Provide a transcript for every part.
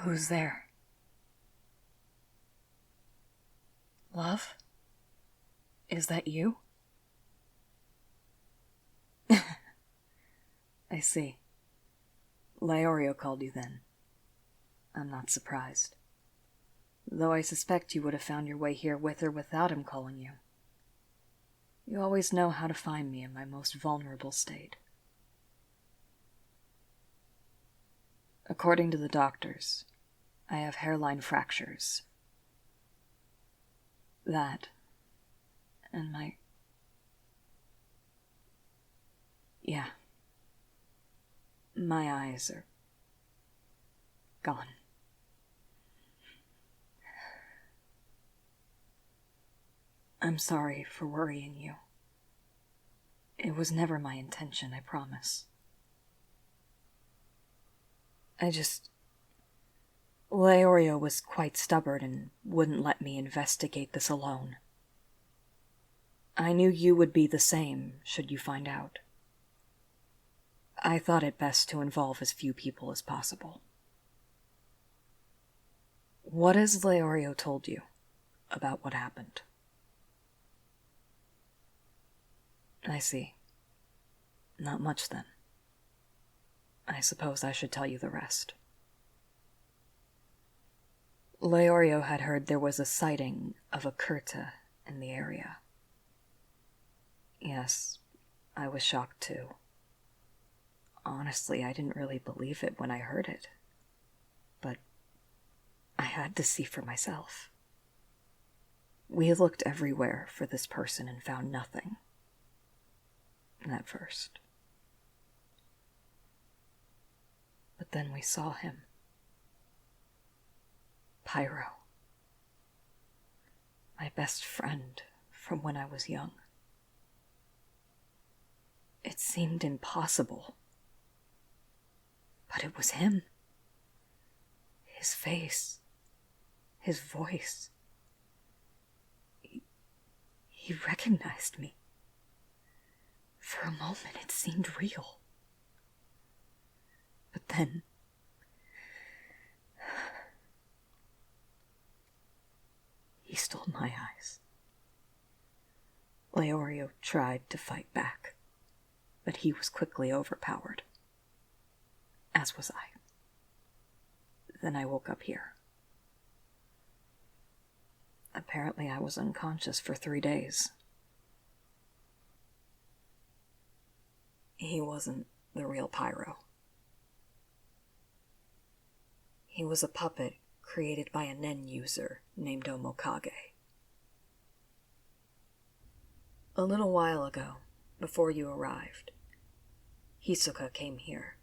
Who's there? Love? Is that you? I see. Leorio called you then. I'm not surprised. Though I suspect you would have found your way here with or without him calling you. You always know how to find me in my most vulnerable state. According to the doctors, I have hairline fractures. That, and my eyes are gone. I'm sorry for worrying you. It was never my intention, I promise. Leorio was quite stubborn and wouldn't let me investigate this alone. I knew you would be the same, should you find out. I thought it best to involve as few people as possible. What has Leorio told you about what happened? I see. Not much, then. I suppose I should tell you the rest. Leorio had heard there was a sighting of a Kurta in the area. Yes, I was shocked too. Honestly, I didn't really believe it when I heard it. But I had to see for myself. We looked everywhere for this person and found nothing. At first. But then we saw him. Pairo. My best friend from when I was young. It seemed impossible. But it was him. His face. His voice. He recognized me. For a moment, it seemed real. But then... he stole my eyes. Leorio tried to fight back, but he was quickly overpowered. As was I. Then I woke up here. Apparently I was unconscious for 3 days. He wasn't the real Pairo. He was a puppet created by a Nen user named Omokage. A little while ago, before you arrived, Hisoka came here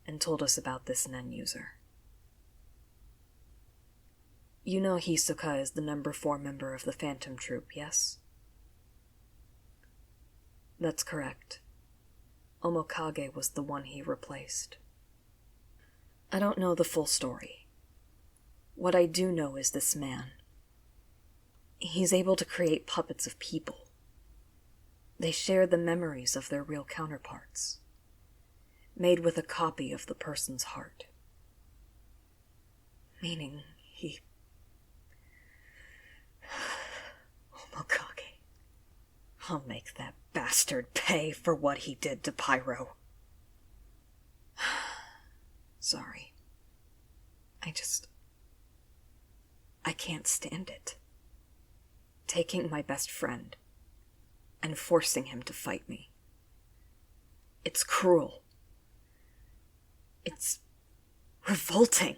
and told us about this Nen user. You know Hisoka is the number 4 member of the Phantom Troupe, yes? That's correct. Omokage was the one he replaced. I don't know the full story. What I do know is this man. He's able to create puppets of people. They share the memories of their real counterparts, made with a copy of the person's heart. Meaning, Omokage. I'll make that bastard pay for what he did to Pairo. Sorry. I can't stand it. Taking my best friend and forcing him to fight me. It's cruel. It's revolting.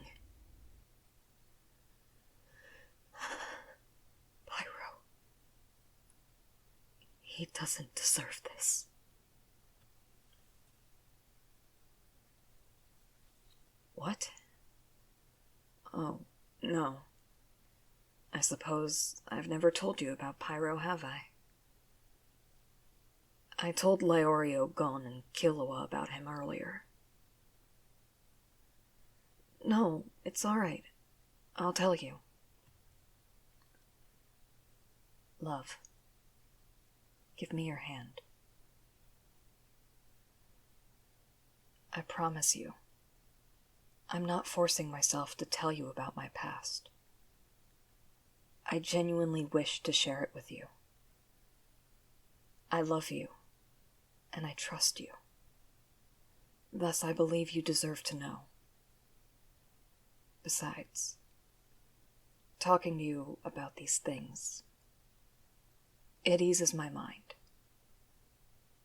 Pairo. He doesn't deserve this. What? Oh, no. I suppose I've never told you about Pairo, have I? I told Leorio, Gon, and Killua about him earlier. No, it's alright. I'll tell you. Love, give me your hand. I promise you, I'm not forcing myself to tell you about my past. I genuinely wish to share it with you. I love you, and I trust you. Thus, I believe you deserve to know. Besides, talking to you about these things, it eases my mind.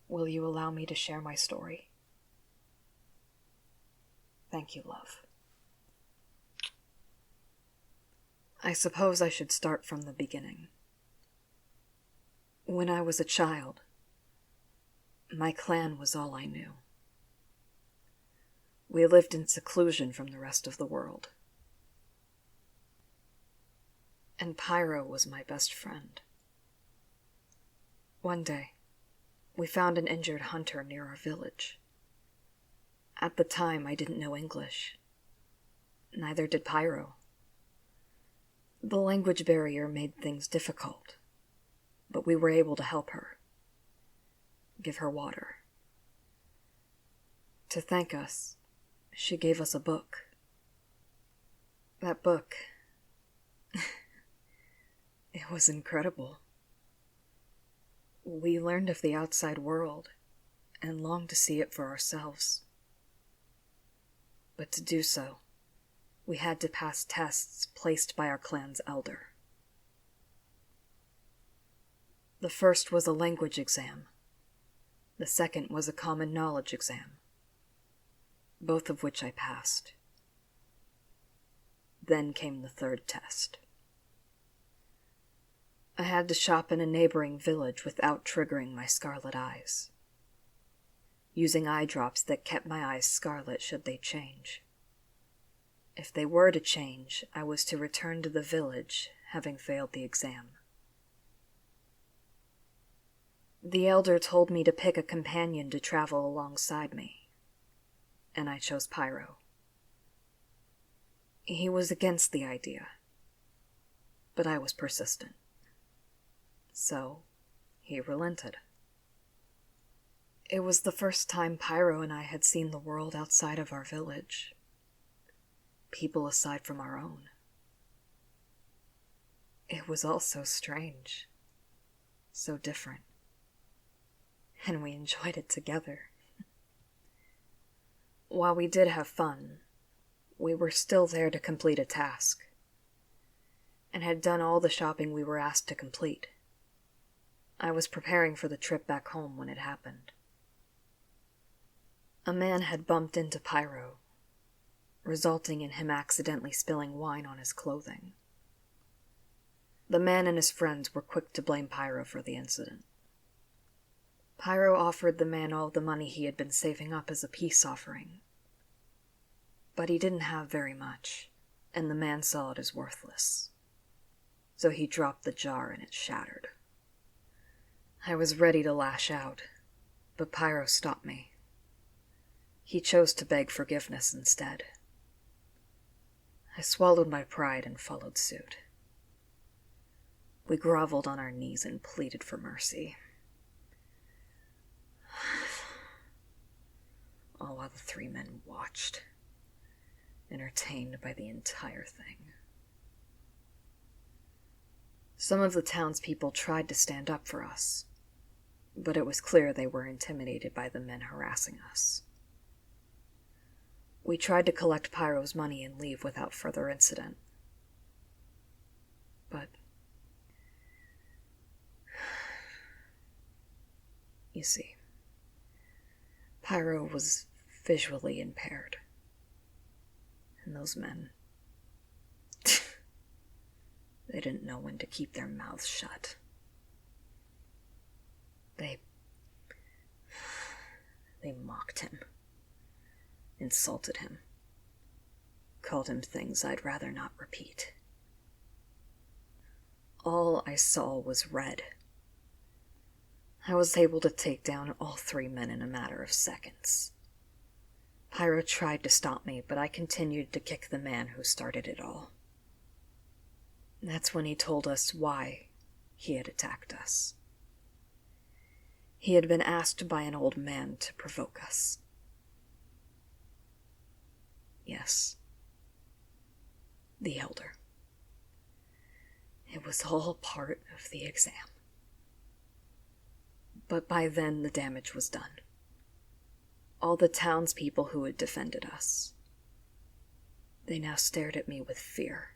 Will you allow me to share my story? Thank you, love. I suppose I should start from the beginning. When I was a child, my clan was all I knew. We lived in seclusion from the rest of the world. And Pairo was my best friend. One day, we found an injured hunter near our village. At the time, I didn't know English. Neither did Pairo. The language barrier made things difficult, but we were able to help her, give her water. To thank us, she gave us a book. That book, it was incredible. We learned of the outside world and longed to see it for ourselves. But to do so, we had to pass tests placed by our clan's elder. The first was a language exam. The second was a common knowledge exam, both of which I passed. Then came the third test. I had to shop in a neighboring village without triggering my scarlet eyes, using eye drops that kept my eyes scarlet should they change. If they were to change, I was to return to the village, having failed the exam. The elder told me to pick a companion to travel alongside me, and I chose Pairo. He was against the idea, but I was persistent. So, he relented. It was the first time Pairo and I had seen the world outside of our village. People aside from our own. It was all so strange, so different, and we enjoyed it together. While we did have fun, we were still there to complete a task, and had done all the shopping we were asked to complete. I was preparing for the trip back home when it happened. A man had bumped into Pairo, resulting in him accidentally spilling wine on his clothing. The man and his friends were quick to blame Pairo for the incident. Pairo offered the man all the money he had been saving up as a peace offering. But he didn't have very much, and the man saw it as worthless. So he dropped the jar and it shattered. I was ready to lash out, but Pairo stopped me. He chose to beg forgiveness instead. I swallowed my pride and followed suit. We groveled on our knees and pleaded for mercy. All while the three men watched, entertained by the entire thing. Some of the townspeople tried to stand up for us, but it was clear they were intimidated by the men harassing us. We tried to collect Pairo's money and leave without further incident. But you see, Pairo was visually impaired. And those men, they didn't know when to keep their mouths shut. They mocked him, insulted him, called him things I'd rather not repeat. All I saw was red. I was able to take down all three men in a matter of seconds. Pairo tried to stop me, but I continued to kick the man who started it all. That's when he told us why he had attacked us. He had been asked by an old man to provoke us. Yes. The Elder. It was all part of the exam. But by then the damage was done. All the townspeople who had defended us. They now stared at me with fear.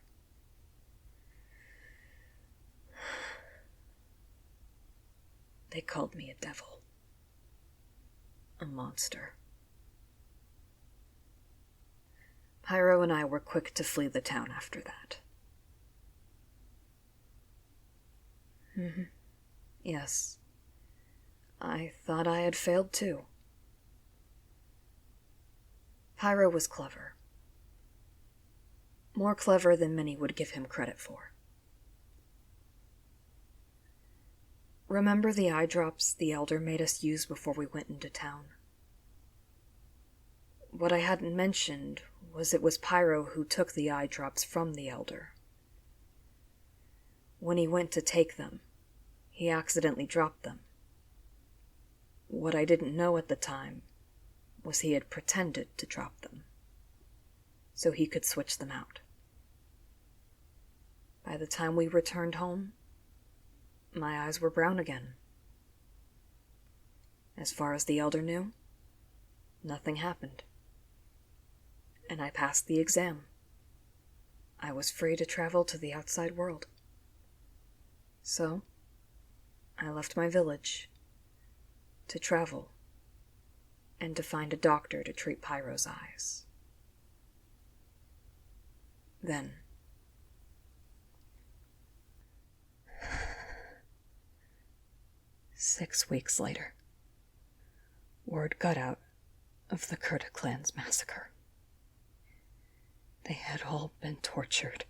They called me a devil. A monster. Pairo and I were quick to flee the town after that. Yes. I thought I had failed too. Pairo was clever. More clever than many would give him credit for. Remember the eye drops the Elder made us use before we went into town? What I hadn't mentioned was it was Pairo who took the eye drops from the Elder. When he went to take them, he accidentally dropped them. What I didn't know at the time was he had pretended to drop them, so he could switch them out. By the time we returned home, my eyes were brown again. As far as the Elder knew, nothing happened. And I passed the exam. I was free to travel to the outside world. So, I left my village to travel and to find a doctor to treat Pairo's eyes. Then, 6 weeks later, word got out of the Kurta clan's massacre. They had all been tortured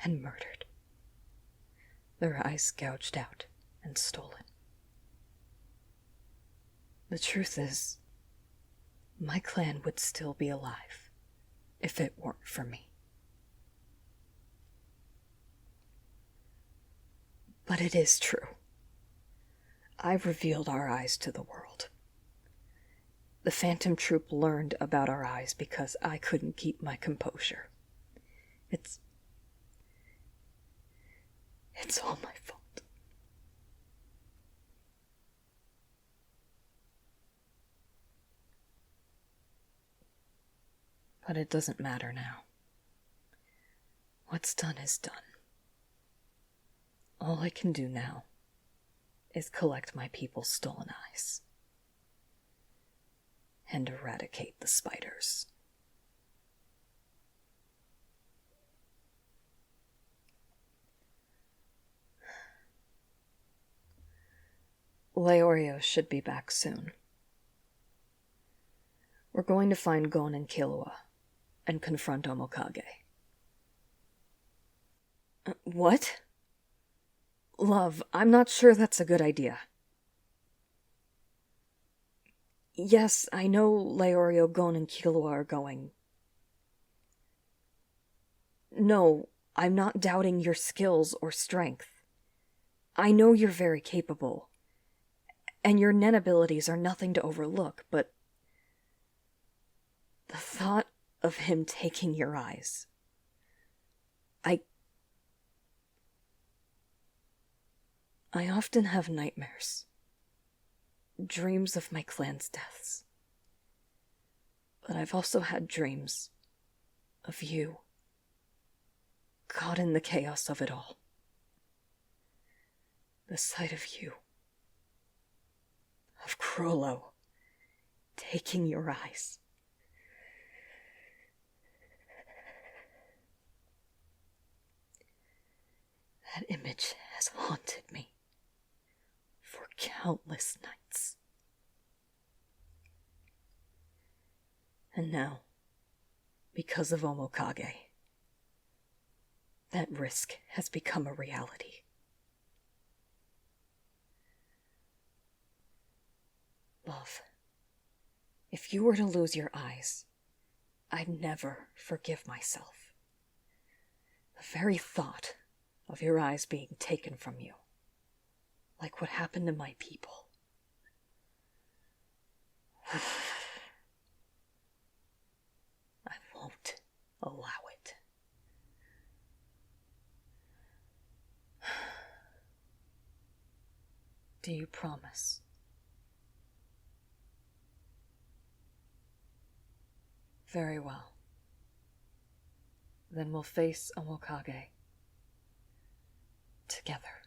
and murdered, their eyes gouged out and stolen. The truth is, my clan would still be alive if it weren't for me. But it is true. I've revealed our eyes to the world. The Phantom Troop learned about our eyes because I couldn't keep my composure. It's all my fault. But it doesn't matter now. What's done is done. All I can do now is collect my people's stolen eyes and eradicate the spiders. Leorio should be back soon. We're going to find Gon and Killua and confront Omokage. What? Love, I'm not sure that's a good idea. Yes, I know Leorio, Gon, and Killua are going. No, I'm not doubting your skills or strength. I know you're very capable, and your Nen abilities are nothing to overlook, but the thought of him taking your eyes... I often have nightmares. Dreams of my clan's deaths. But I've also had dreams of you, caught in the chaos of it all. The sight of you, of Crollo, taking your eyes. That image has haunted me for countless nights. And now, because of Omokage, that risk has become a reality. Love, if you were to lose your eyes, I'd never forgive myself. The very thought of your eyes being taken from you, like what happened to my people. I won't allow it. Do you promise? Very well. Then we'll face Omokage together.